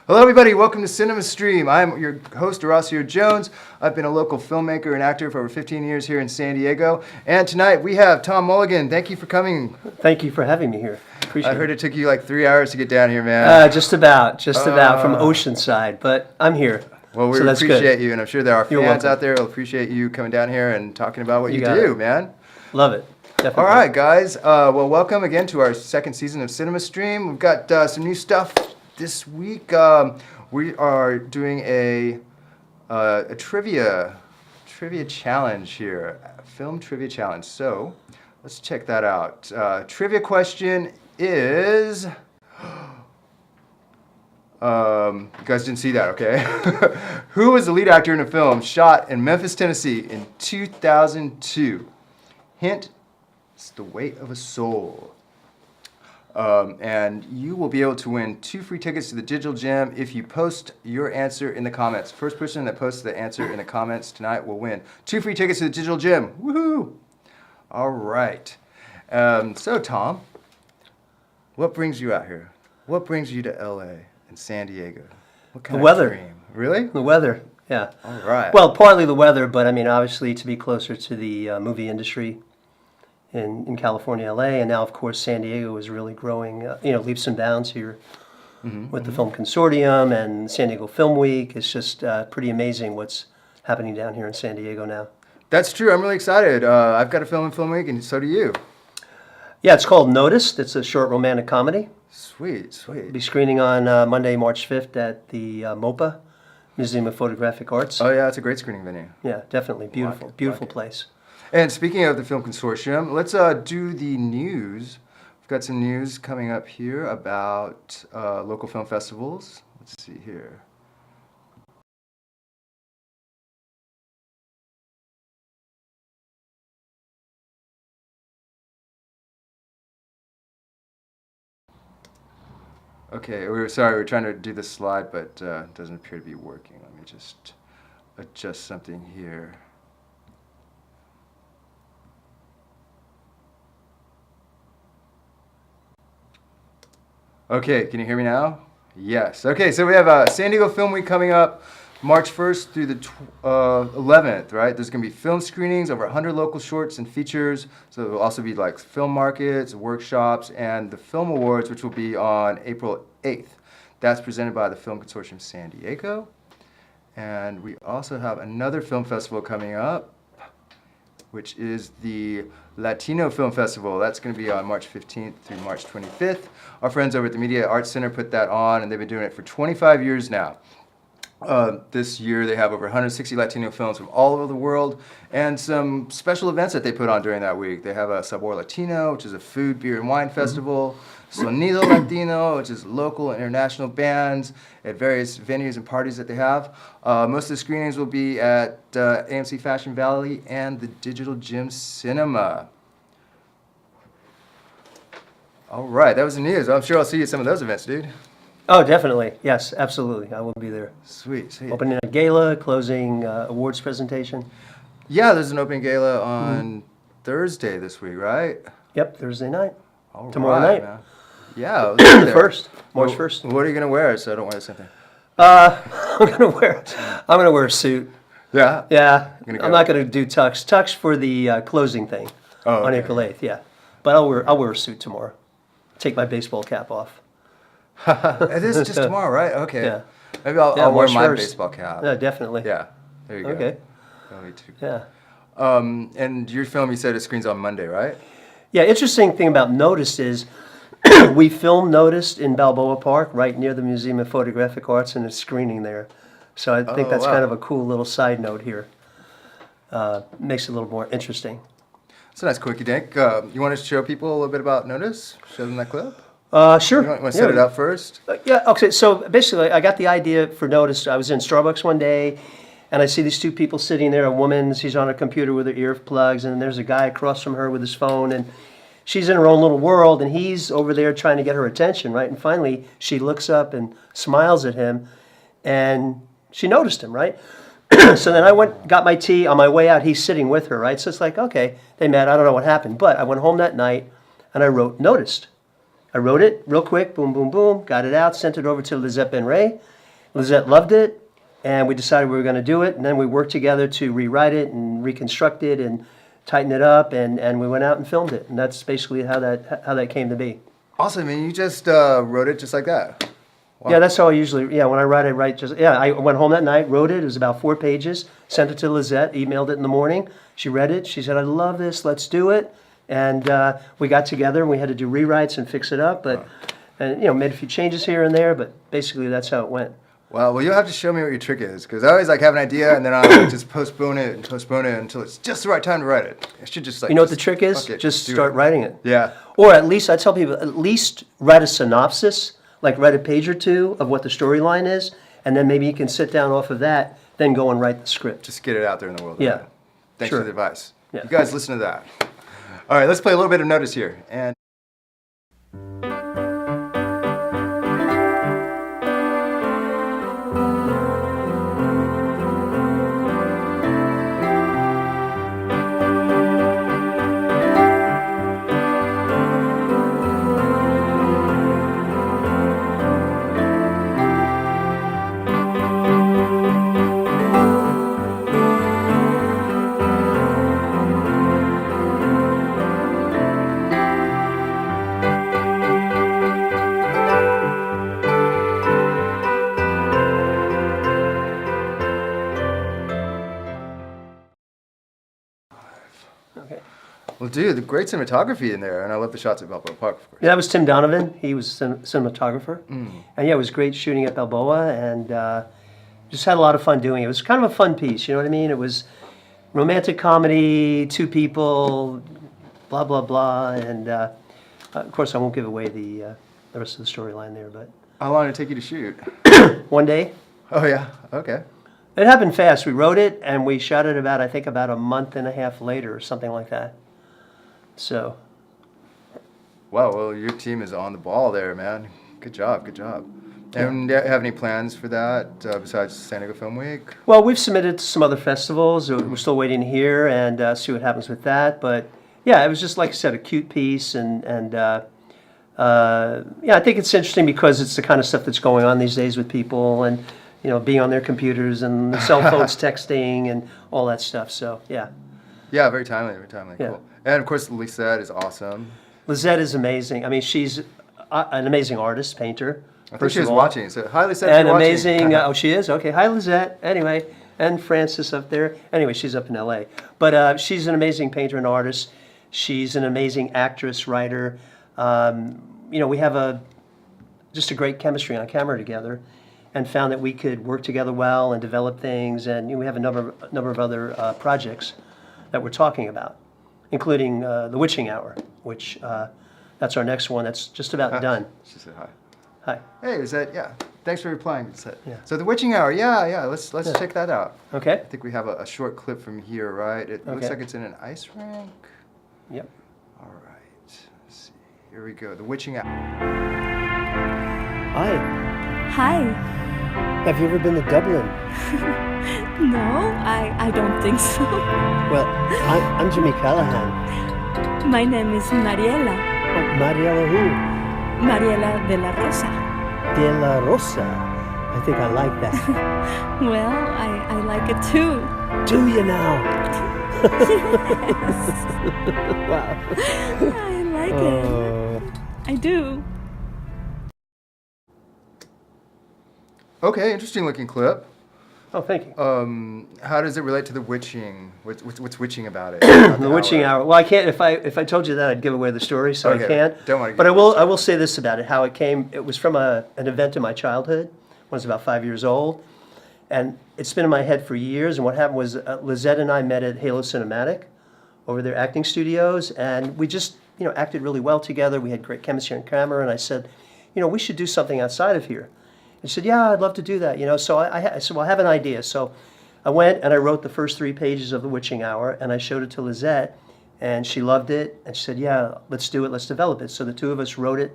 Hello everybody, welcome to CinemaStream. I'm your host, Horacio Jones. I've been a local filmmaker and actor for over 15 years here in San Diego. And tonight we have Thom Mulligan. Thank you for coming. Thank you for having me here. Appreciate it. I heard it took you like 3 hours to get down here, man. Just about from Oceanside, but I'm here. Well, we appreciate you, and I'm sure there are fans out there who appreciate you coming down here and talking about what you do, man. Love it. Definitely. All right, guys. Well, welcome again to our second season of CinemaStream. We've got some new stuff. This week, we are doing a trivia challenge here, a film trivia challenge. So let's check that out. Trivia question is, you guys didn't see that, okay? Who was the lead actor in a film shot in Memphis, Tennessee in 2002? Hint, it's The Weight of a Soul. And you will be able to win 2 free tickets to the Digital Gem if you post your answer in the comments. First person that posts the answer in the comments tonight will win 2 free tickets to the Digital Gem. Woohoo! All right. So, Thom, what brings you out here? What brings you to LA and San Diego? What kind of dream? Really? The weather, yeah. All right. Well, partly the weather, but I mean, obviously to be closer to the movie industry in California, LA, and now, of course, San Diego is really growing, leaps and bounds here with the Film Consortium and San Diego Film Week. It's just pretty amazing what's happening down here in San Diego now. That's true. I'm really excited. I've got a film in Film Week, and so do you. Yeah, it's called Noticed. It's a short romantic comedy. Sweet, sweet. It'll be screening on Monday, March 5th at the MOPA, Museum of Photographic Arts. Oh, yeah, it's a great screening venue. Yeah, definitely. Beautiful, beautiful place. And speaking of the Film Consortium, let's do the news. We've got some news coming up here about local film festivals. Let's see here. Okay, we're trying to do this slide, but it doesn't appear to be working. Let me just adjust something here. Okay, can you hear me now? Yes. Okay, so we have San Diego Film Week coming up March 1st through the 11th, right? There's going to be film screenings, over 100 local shorts and features. So there will also be like film markets, workshops, and the Film Awards, which will be on April 8th. That's presented by the Film Consortium San Diego. And we also have another film festival coming up, which is the Latino Film Festival. That's going to be on March 15th through March 25th. Our friends over at the Media Arts Center put that on, and they've been doing it for 25 years now. This year they have over 160 Latino films from all over the world, and some special events that they put on during that week. They have a Sabor Latino, which is a food, beer, and wine festival. Sonido Latino, which is local and international bands at various venues and parties that they have. Most of the screenings will be at AMC Fashion Valley and the Digital Gem Cinema. All right, that was the news. I'm sure I'll see you at some of those events, dude. Oh, definitely. Yes, absolutely. I will be there. Sweet, sweet. Opening a gala, closing awards presentation. Yeah, there's an opening gala on Thursday this week, right? Yep, Thursday night. All Tomorrow right, night. Man. Yeah. The 1st, March 1st. What are you going to wear so I don't wear the same thing? I'm gonna wear a suit. Yeah? Yeah. I'm not gonna do tux. Tux for the closing thing on April 8th, yeah. But I'll wear a suit tomorrow. Take my baseball cap off. It is just tomorrow, right? Okay. Yeah. Maybe I'll wear my 1st. baseball cap. Yeah, definitely. Yeah. There you go. Okay. Yeah. And your film, you said it screens on Monday, right? Yeah, interesting thing about Noticed is we filmed Noticed in Balboa Park, right near the Museum of Photographic Arts, and it's screening there. So I think that's kind of a cool little side note here. Makes it a little more interesting. It's a nice quickie dink. You want to show people a little bit about Notice? Show them that clip? Sure. You want to set it up first? Yeah, okay. So basically, I got the idea for Notice. I was in Starbucks one day, and I see these two people sitting there. A woman, she's on her computer with her earplugs, and there's a guy across from her with his phone, and she's in her own little world, and he's over there trying to get her attention, right? And finally, she looks up and smiles at him, and she noticed him, right? So then I got my tea. On my way out, he's sitting with her, right? So it's like, okay, they met. I don't know what happened. But I went home that night, and I noticed. I wrote it real quick, boom, boom, boom, got it out, sent it over to Lisette Ben Ray. Lisette loved it, and we decided we were going to do it. And then we worked together to rewrite it and reconstruct it and tighten it up, and we went out and filmed it. And that's basically how that came to be. Awesome, and you just wrote it just like that. Wow. Yeah, that's how I usually, when I write just, I went home that night, wrote it. It was about 4 pages, sent it to Lisette, emailed it in the morning. She read it. She said, I love this. Let's do it. And we got together and we had to do rewrites and fix it up, but and made a few changes here and there, but basically that's how it went. Wow, well, you'll have to show me what your trick is, because I always like have an idea and then I just postpone it until it's just the right time to write it. I should just like. You know what the trick is? Just start writing it. Yeah. Or at least I tell people, at least write a synopsis, like write a page or two of what the storyline is, and then maybe you can sit down off of that, then go and write the script. Just get it out there in the world. Yeah. Right? Thanks Sure. for the advice. Yeah. You guys listen to that. All right, let's play a little bit of notice here. And Okay. well, dude, the great cinematography in there, and I love the shots at Balboa Park, of course. Yeah, that was Tim Donovan. He was cinematographer. And yeah, it was great shooting at Balboa, and just had a lot of fun doing it. It was kind of a fun piece, you know what I mean? It was romantic comedy, 2 people, blah, blah, blah. And of course, I won't give away the rest of the storyline there, but How long did it take you to shoot? one day. Oh, yeah, okay. It happened fast. We wrote it, and we shot it I think about a month and a half later or something like that. So. Wow, well, your team is on the ball there, man. Good job, good job. And do you have any plans for that besides San Diego Film Week? Well, we've submitted to some other festivals. We're still waiting to hear and see what happens with that. But yeah, it was just, like I said, a cute piece. And yeah, I think it's interesting because it's the kind of stuff that's going on these days with people and, being on their computers and cell phones texting and all that stuff. So, yeah. Yeah, very timely, very timely. Yeah. Cool. And of course, Lisette is awesome. Lisette is amazing. I mean, she's an amazing artist, painter. I think she was watching, so hi Lisette. And you're amazing, watching. she is? Okay, hi Lisette. Anyway, and Frances up there. Anyway, she's up in LA. But she's an amazing painter and artist. She's an amazing actress, writer. We have just a great chemistry on camera together and found that we could work together well and develop things. And we have a number of other projects that we're talking about, including The Witching Hour, which that's our next one. That's just about done. She said hi. Hi. Hey, Lisette, yeah. Thanks for replying, Lisette. Yeah. So The Witching Hour, yeah, let's check that out. Okay. I think we have a short clip from here, right? It looks Okay. like it's in an ice rink. Yep. All right, let's see. Here we go, The Witching Hour. Hi. Hi. Have you ever been to Dublin? No, I don't think so. Well, I'm Jimmy Callahan. My name is Mariela. Oh, Mariela who? Mariela de la Rosa. De la Rosa. I think I like that. Well, I like it too. Do you now? Wow. I like it. I do. Okay, interesting looking clip. Oh, thank you. How does it relate to The Witching? What's witching about it? The Witching Hour. Well, I can't. If I told you that, I'd give away the story, so Okay, I can't. don't wanna give But I away the will. I will say this about it: how it came. It was from an event in my childhood when I was about 5 years old, and it's been in my head for years. And what happened was Lisette and I met at Halo Cinematic, over their acting studios, and we just acted really well together. We had great chemistry on camera, and I said, we should do something outside of here. He said, yeah, I'd love to do that, So I said, well, I have an idea. So I went and I wrote the first 3 pages of The Witching Hour, and I showed it to Lisette, and she loved it, and she said, yeah, let's do it, let's develop it. So the 2 of us wrote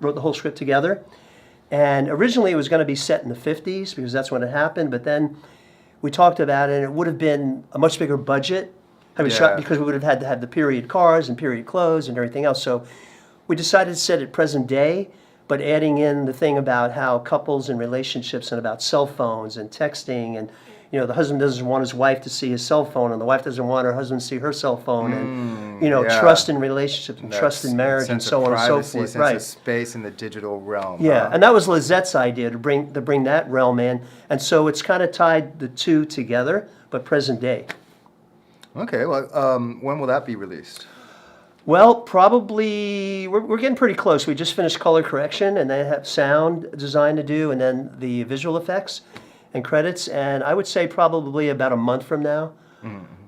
the whole script together. And originally it was going to be set in the 50s, because that's when it happened, but then we talked about it, and it would have been a much bigger budget having shot, because we would have had to have the period cars and period clothes and everything else. So we decided to set it present day, but adding in the thing about how couples and relationships and about cell phones and texting, and the husband doesn't want his wife to see his cell phone, and the wife doesn't want her husband to see her cell phone, and trust in relationships and trust in marriage and so on and so forth. Sense of space in the digital realm. Yeah, and that was Lizette's idea to bring that realm in, and so it's kind of tied the two together, but present day. Okay, well, when will that be released? Well, probably, we're getting pretty close. We just finished color correction, and then have sound design to do, and then the visual effects and credits. And I would say probably about a month from now,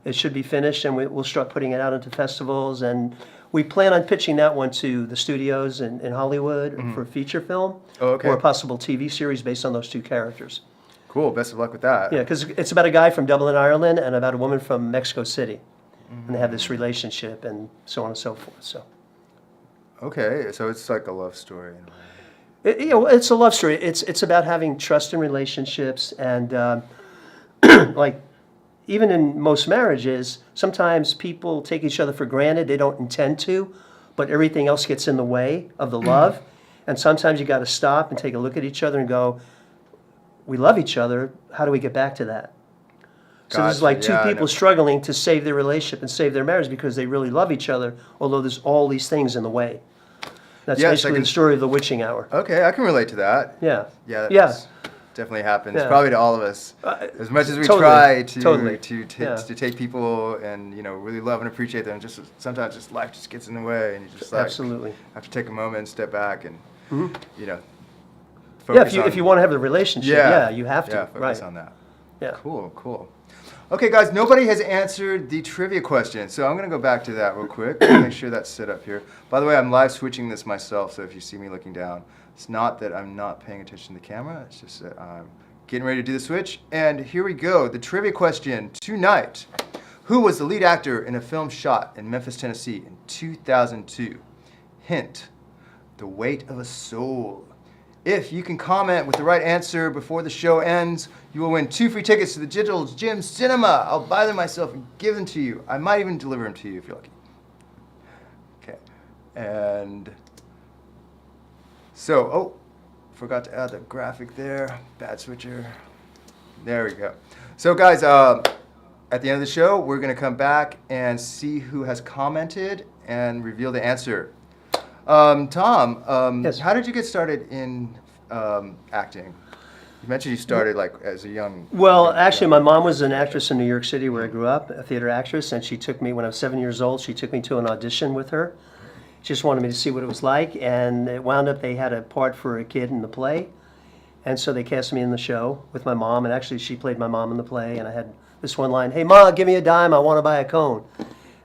it should be finished, and we'll start putting it out into festivals. And we plan on pitching that one to the studios in Hollywood for a feature film or a possible TV series based on those two characters. Cool, best of luck with that. Yeah, because it's about a guy from Dublin, Ireland, and about a woman from Mexico City. And they have this relationship and so on and so forth. So, okay, so it's like a love story in a way. It's a love story. It's about having trust in relationships, and like even in most marriages, sometimes people take each other for granted. They don't intend to, but everything else gets in the way of the love. And sometimes you got to stop and take a look at each other and go, "We love each other. How do we get back to that?" So this is like two people struggling to save their relationship and save their marriage because they really love each other, although there's all these things in the way. That's basically the story of the witching hour. Okay, I can relate to that. Yeah. Yeah. That definitely happens. Yeah. Probably to all of us. As much as we try to take people and really love and appreciate them, just sometimes just life just gets in the way, and you just like absolutely have to take a moment and step back and focus if you want to have the relationship, you have to. Focus on that. Yeah. Cool. Okay, guys, nobody has answered the trivia question, so I'm going to go back to that real quick. Make sure that's set up here. By the way, I'm live switching this myself, so if you see me looking down, it's not that I'm not paying attention to the camera, it's just that I'm getting ready to do the switch. And here we go, the trivia question tonight. Who was the lead actor in a film shot in Memphis, Tennessee in 2002? Hint, The Weight of a Soul. If you can comment with the right answer before the show ends, you will win 2 free tickets to the Digital Gym Cinema. I'll buy them myself and give them to you. I might even deliver them to you if you're lucky. Okay. And so, forgot to add the graphic there. Bad switcher. There we go. So guys, at the end of the show, we're going to come back and see who has commented and reveal the answer. Thom, yes. How did you get started in acting? You mentioned you started as a young... Well, actually, my mom was an actress in New York City where I grew up, a theater actress, and she took me, when I was 7 years old, she took me to an audition with her. She just wanted me to see what it was like, and it wound up they had a part for a kid in the play, and so they cast me in the show with my mom, and actually she played my mom in the play, and I had this one line, "Hey, Ma, give me a dime, I want to buy a cone."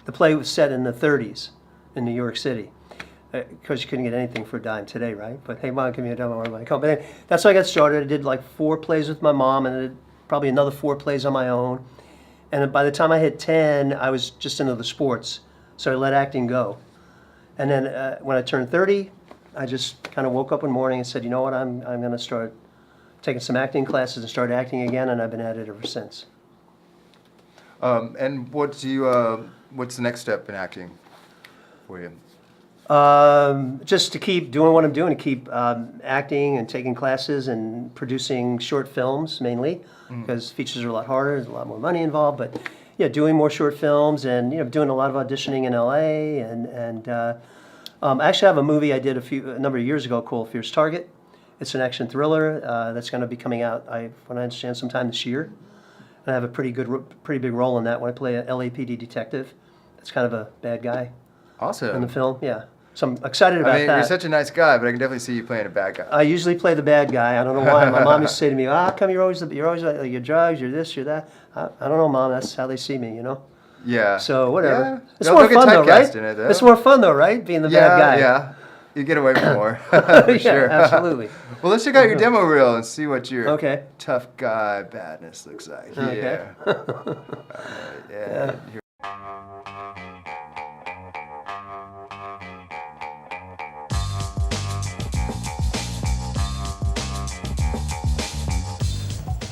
The play was set in the 30s in New York City. Because you couldn't get anything for a dime today, right? But hey, Mom, give me a dime, I want to buy a coat. But anyway, that's how I got started. I did 4 plays with my mom, and I did probably another 4 plays on my own. And then by the time I hit 10, I was just into the sports, so I let acting go. And then when I turned 30, I just kind of woke up one morning and said, you know what, I'm going to start taking some acting classes and start acting again, and I've been at it ever since. And what's the next step in acting for you? Just to keep doing what I'm doing, to keep acting and taking classes and producing short films mainly, because features are a lot harder, there's a lot more money involved, but yeah, doing more short films and doing a lot of auditioning in LA, and I actually have a movie I did a number of years ago called Fierce Target. It's an action thriller that's going to be coming out, when I understand, sometime this year. And I have a pretty big role in that when I play an LAPD detective. It's kind of a bad guy. Awesome. In the film, yeah. So I'm excited about that. You're such a nice guy, but I can definitely see you playing a bad guy. I usually play the bad guy. I don't know why. My mom used to say to me, "How come you're always like, you're drugs, you're this, you're that?" I don't know, Mom. That's how they see me, Yeah. So whatever. Yeah. It's more fun though, right? In it, though. It's more fun though, right? Being the bad guy. Yeah. You get away with more. For sure. Absolutely. Well, let's check out your demo reel and see what your tough guy badness looks like. Okay. Yeah.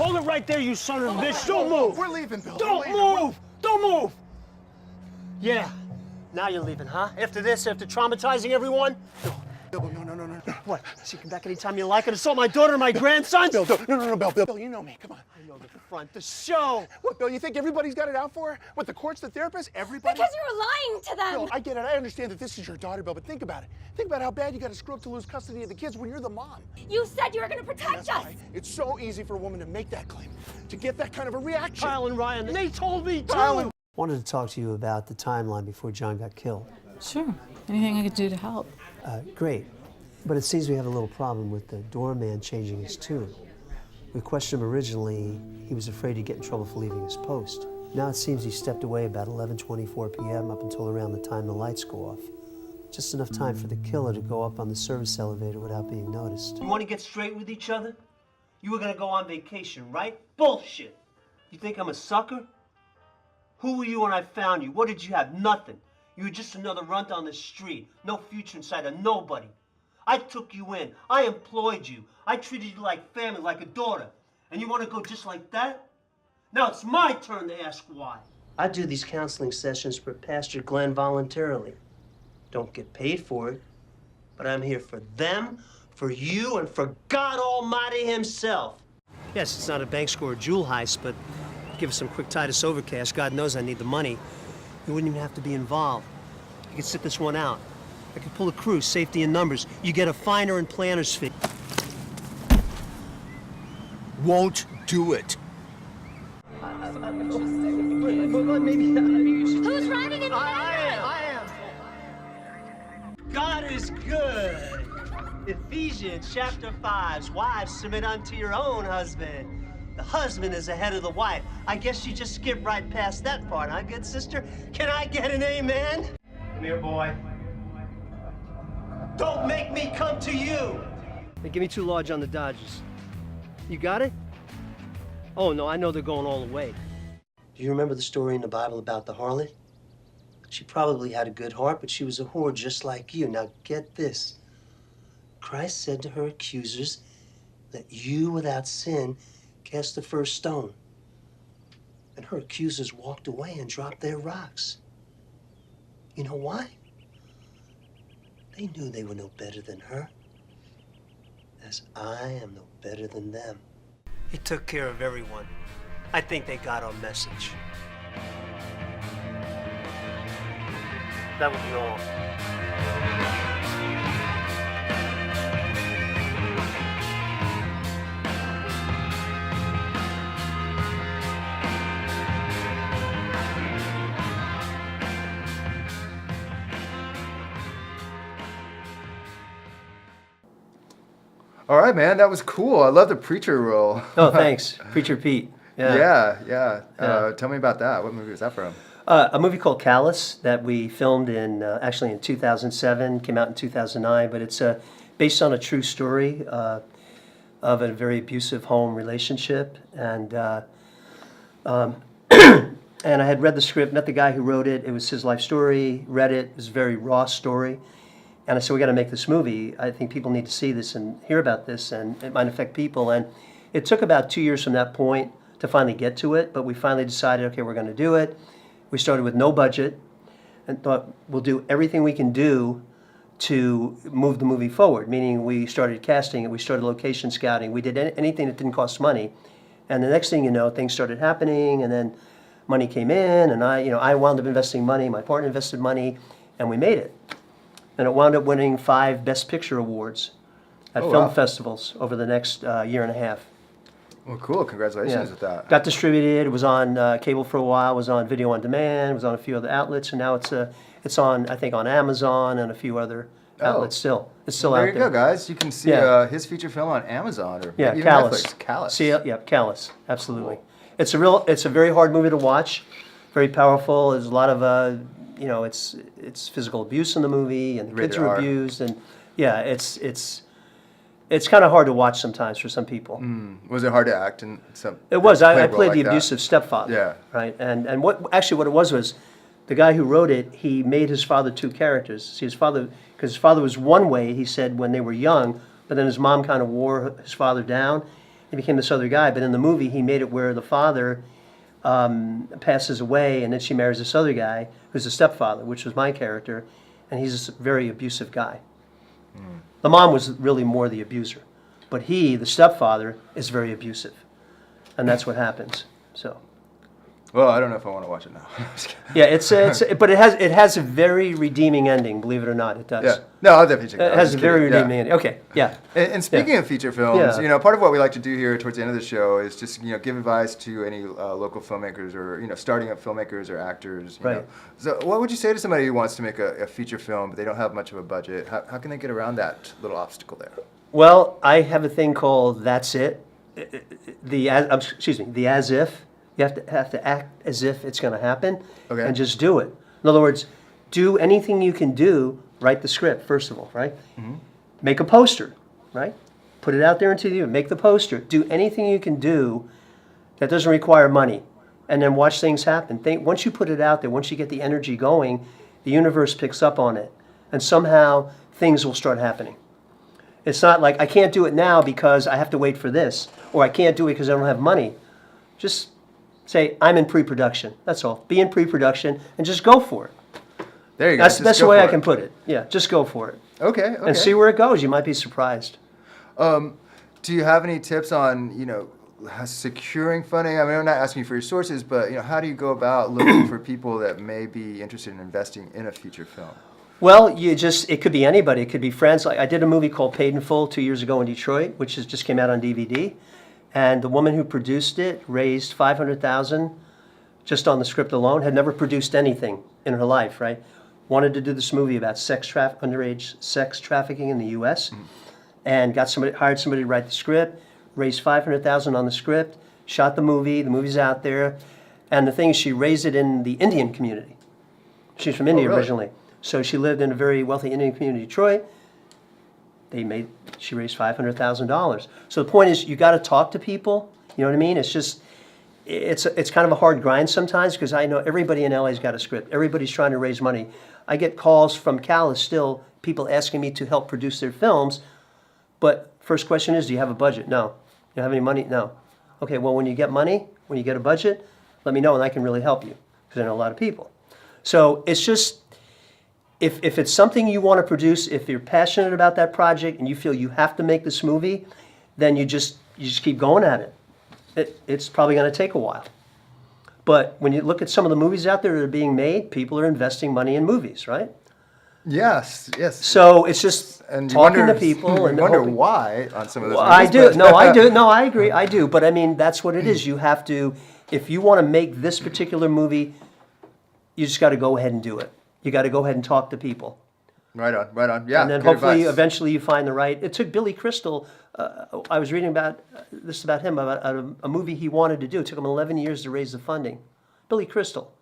Hold it right there, you son of a bitch. Don't move. We're leaving, Bill. Don't move. Don't move. Yeah. Now you're leaving, huh? After this, after traumatizing everyone? Bill, no. What? So you come back anytime you like and assault my daughter and my grandson? Bill, no, Bill, you know me. Come on. I know the front, the show. What, Bill, you think everybody's got it out for her? What, the courts, the therapists, everybody? Because you were lying to them. Bill, I get it. I understand that this is your daughter, Bill, but think about it. Think about how bad you got to screw up to lose custody of the kids when you're the mom. You said you were going to protect That's us. why it's so easy for a woman to make that claim, to get that kind of a reaction. Kyle and Ryan, they told me too. Kyle and- Wanted to talk to you about the timeline before John got killed. Sure. Anything I could do to help? Great. But it seems we had a little problem with the doorman changing his tune. We questioned him originally. He was afraid he'd get in trouble for leaving his post. Now it seems he stepped away about 11:24 p.m. up until around the time the lights go off. Just enough time for the killer to go up on the service elevator without being noticed. You want to get straight with each other? You were going to go on vacation, right? Bullshit. You think I'm a sucker? Who were you when I found you? What did you have? Nothing. You were just another runt on the street. No future inside of nobody. I took you in. I employed you. I treated you like family, like a daughter. And you want to go just like that? Now it's my turn to ask why. I do these counseling sessions for Pastor Glenn voluntarily. Don't get paid for it, but I'm here for them, for you, and for God Almighty himself. Yes, it's not a bank score or jewel heist, but give us some quick Titus Overcash. God knows I need the money. You wouldn't even have to be involved. You could sit this one out. I could pull a crew, safety in numbers. You get a finer and planner's fee. Won't do it. Who's riding in I am. God is good. Ephesians chapter 5. Wives, submit unto your own husband. The husband is ahead of the wife. I guess you just skipped right past that part, huh, good sister? Can I get an amen? Come here, boy. Don't make me come to you. Hey, give me 2 large on the Dodgers. You got it? Oh, no, I know they're going all the way. Do you remember the story in the Bible about the harlot? She probably had a good heart, but she was a whore just like you. Now get this. Christ said to her accusers, "Let you without sin cast the first stone." And her accusers walked away and dropped their rocks. You know why? They knew they were no better than her, as I am no better than them. He took care of everyone. I think they got our message. That would be all. All right, man, that was cool. I love the preacher role. Oh, thanks, Preacher Pete. Yeah. Yeah. Tell me about that. What movie was that from? A movie called Calais that we filmed in actually in 2007, came out in 2009, but it's based on a true story of a very abusive home relationship, and and I had read the script, met the guy who wrote it. It was his life story. Read it. It was a very raw story, and I said, we got to make this movie. I think people need to see this and hear about this, and it might affect people. And it took about 2 years from that point to finally get to it, but we finally decided, okay, we're going to do it. We started with no budget and thought we'll do everything we can do to move the movie forward, meaning we started casting it, we started location scouting, we did anything that didn't cost money. And the next thing you know, things started happening, and then money came in, and I wound up investing money, my partner invested money, and we made it. And it wound up winning 5 Best Picture awards at film festivals over the next year and a half. Well, cool. Congratulations with that. Got distributed. It was on cable for a while. It was on video on demand. It was on a few other outlets, and now it's on, I think, on Amazon and a few other outlets. Still, it's still There out you there. go, guys. You can see his feature film on Amazon or even Calais. Netflix. Calais. See, Calais. Absolutely. It's a very hard movie to watch. Very powerful. There's a lot of it's physical abuse in the movie, and the kids Rated are R. abused, and it's kind of hard to watch sometimes for some people. Was it hard to act in some? It was. play a I role played like the that? abusive stepfather. Yeah. Right. And what it was the guy who wrote it. He made his father 2 characters. See, because his father was one way. He said when they were young, but then his mom kind of wore his father down, he became this other guy. But in the movie, he made it where the father passes away, and then she marries this other guy who's the stepfather, which was my character, and he's a very abusive guy. The mom was really more the abuser, but he, the stepfather, is very abusive, and that's what happens. So. Well, I don't know if I want to watch it now. Yeah, but it has a very redeeming ending. Believe it or not, it does. Yeah. No, I'll definitely check it out. It has a very redeeming ending. Okay, yeah. And speaking of feature films, Yeah. part of what we like to do here towards the end of the show is just, give advice to any local filmmakers or, starting up filmmakers or actors. You Right. know. So what would you say to somebody who wants to make a feature film, but they don't have much of a budget? How can they get around that little obstacle there? Well, I have a thing called That's It. The as if. You have to act as if it's going to happen, Okay. and just do it. In other words, do anything you can do. Write the script first of all, right? Mm-hmm. Make a poster, right? Put it out there into the universe. Make the poster. Do anything you can do that doesn't require money, and then watch things happen. Once you put it out there, once you get the energy going, the universe picks up on it, and somehow things will start happening. It's not like I can't do it now because I have to wait for this, or I can't do it because I don't have money. Just say, I'm in pre-production. That's all. Be in pre-production and just go for it. There you go. That's Just the best go way for I it. can put it. Yeah, just go for it. Okay. And see where it goes. You might be surprised. Do you have any tips on, securing funding? I mean, I'm not asking you for your sources, but, how do you go about looking for people that may be interested in investing in a feature film? Well, it could be anybody. It could be friends. Like I did a movie called Paid in Full 2 years ago in Detroit, which just came out on DVD. And the woman who produced it raised $500,000 just on the script alone. Had never produced anything in her life, right? Wanted to do this movie about underage sex trafficking in the U.S. And hired somebody to write the script. Raised $500,000 on the script. Shot the movie. The movie's out there. And the thing is, she raised it in the Indian community. She's from India really? originally, so she lived in a very wealthy Indian community in Detroit. She raised $500,000. So the point is, you got to talk to people. You know what I mean? It's just, it's kind of a hard grind sometimes because I know everybody in LA's got a script. Everybody's trying to raise money. I get calls from Calais still, people asking me to help produce their films. But first question is, do you have a budget? No. You have any money? No. Okay, well, when you get money, when you get a budget, let me know and I can really help you because I know a lot of people. So it's just, if it's something you want to produce, if you're passionate about that project and you feel you have to make this movie, then you just keep going at it. It's probably going to take a while. But when you look at some of the movies out there that are being made, people are investing money in movies, right? Yes. So it's just And talking to people and wonder hoping. why on some of those Well, movies, I do. but- No, I do. No, I agree. I do. But I mean, that's what it is. You have to, if you want to make this particular movie, you just got to go ahead and do it. You got to go ahead and talk to people. Right on. Yeah. And then good hopefully, advice. eventually, you find the right. It took Billy Crystal. I was reading about him, about a movie he wanted to do. It took him 11 years to raise the funding. Billy Crystal.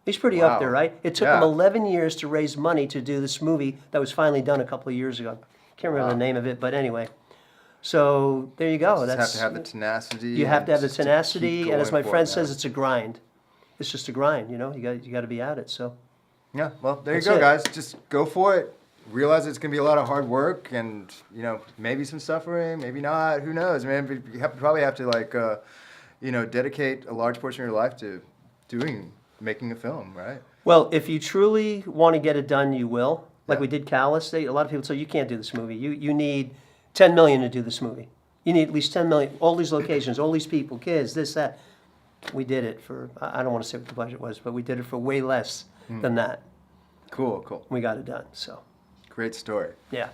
He's pretty up there, Wow. right? It took him 11 years to raise money to do this movie that was finally done a couple of years ago. Can't remember the name of it, but anyway. So there you go. Just have to have the tenacity. You have to have the just keep tenacity, and as my going for friend it, says, man. it's a grind. It's just a grind, you know. You got to be at it. So Yeah, well, there That's you go, it. guys. Just go for it. Realize it's going to be a lot of hard work and, maybe some suffering, maybe not. Who knows, man? But you probably have to, dedicate a large portion of your life to making a film, right? well, if you truly want to get it done, you will. Like Yeah. we did Calais. A lot of people say you can't do this movie. You need 10 million to do this movie. You need at least 10 million. All these locations, all these people, kids, this, that. We did it for. I don't want to say what the budget was, but we did it for way less than that. Cool. We got it done. So Great story. yeah.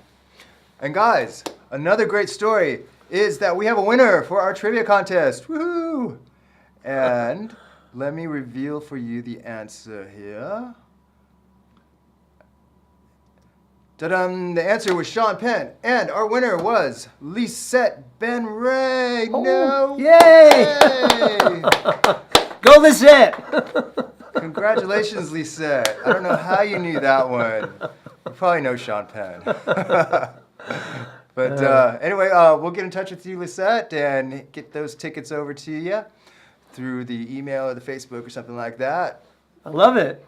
And guys, another great story is that we have a winner for our trivia contest. Woohoo! And let me reveal for you the answer here. Ta-dum! The answer was Sean Penn, and our winner was Lisette Ben Ray. No! Yay! Yay! Go Lisette! Congratulations, Lisette. I don't know how you knew that one. You probably know Sean Penn. But anyway, we'll get in touch with you, Lisette, and get those tickets over to you through the email or the Facebook or something like that. I love it.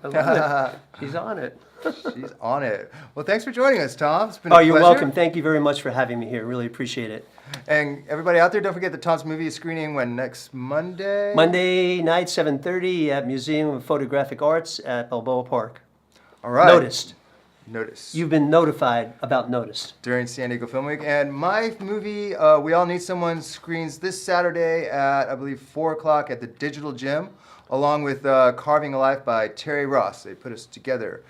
She's on it. She's on it. Well, thanks for joining us, Tom. It's been Oh, a you're pleasure. welcome. Thank you very much for having me here. Really appreciate it. And everybody out there, don't forget that Tom's movie is screening when next Monday? Monday night, 7:30 at Museum of Photographic Arts at Balboa Park. All right. Noticed. You've You've been notified about Noticed. during San Diego Film Week. And my movie, We All Need Someone, screens this Saturday at, I believe, 4 o'clock at the Digital Gym, along with Carving a Life by Terry Ross. They put us together.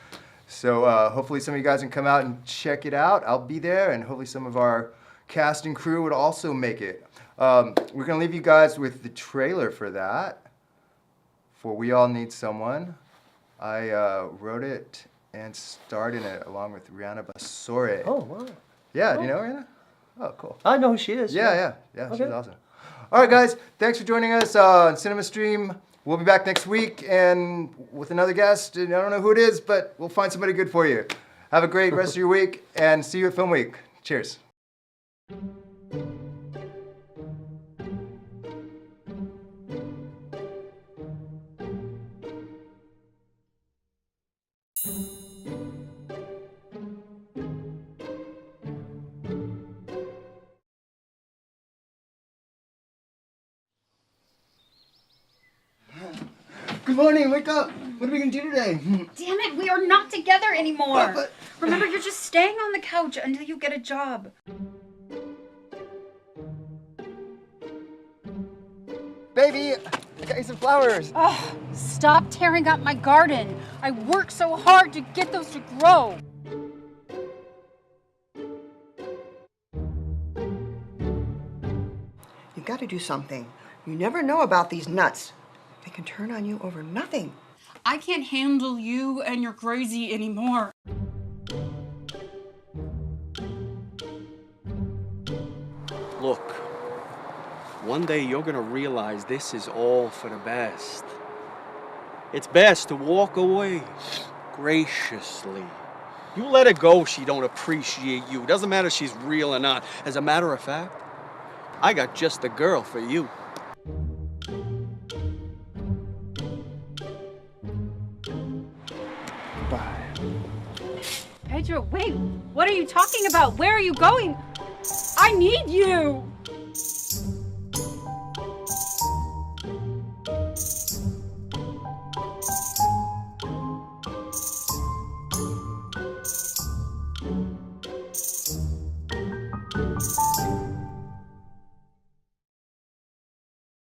So hopefully some of you guys can come out and check it out. I'll be there, and hopefully some of our cast and crew would also make it. We're going to leave you guys with the trailer for that, for We All Need Someone. I wrote it and starred in it along with Rihanna Basore. Oh, wow. Yeah, do you know Rihanna? Oh, cool. I know who she is. Yeah, she's Okay. awesome. All right, guys, thanks for joining us on CinemaStream. We'll be back next week and with another guest. And I don't know who it is, but we'll find somebody good for you. Have a great rest of your week, and see you at Film Week. Cheers. Good morning, wake up. What are we gonna do today? Damn it, we are not together anymore. But- Remember, you're just staying on the couch until you get a job. Baby, I got you some flowers. Oh, stop tearing up my garden. I worked so hard to get those to grow. You gotta do something. You never know about these nuts. They can turn on you over nothing. I can't handle you and your crazy anymore. Look, one day you're gonna realize this is all for the best. It's best to walk away graciously. You let her go, she don't appreciate you. Doesn't matter if she's real or not. As a matter of fact, I got just the girl for you. Pedro, wait, what are you talking about? Where are you going? I need you.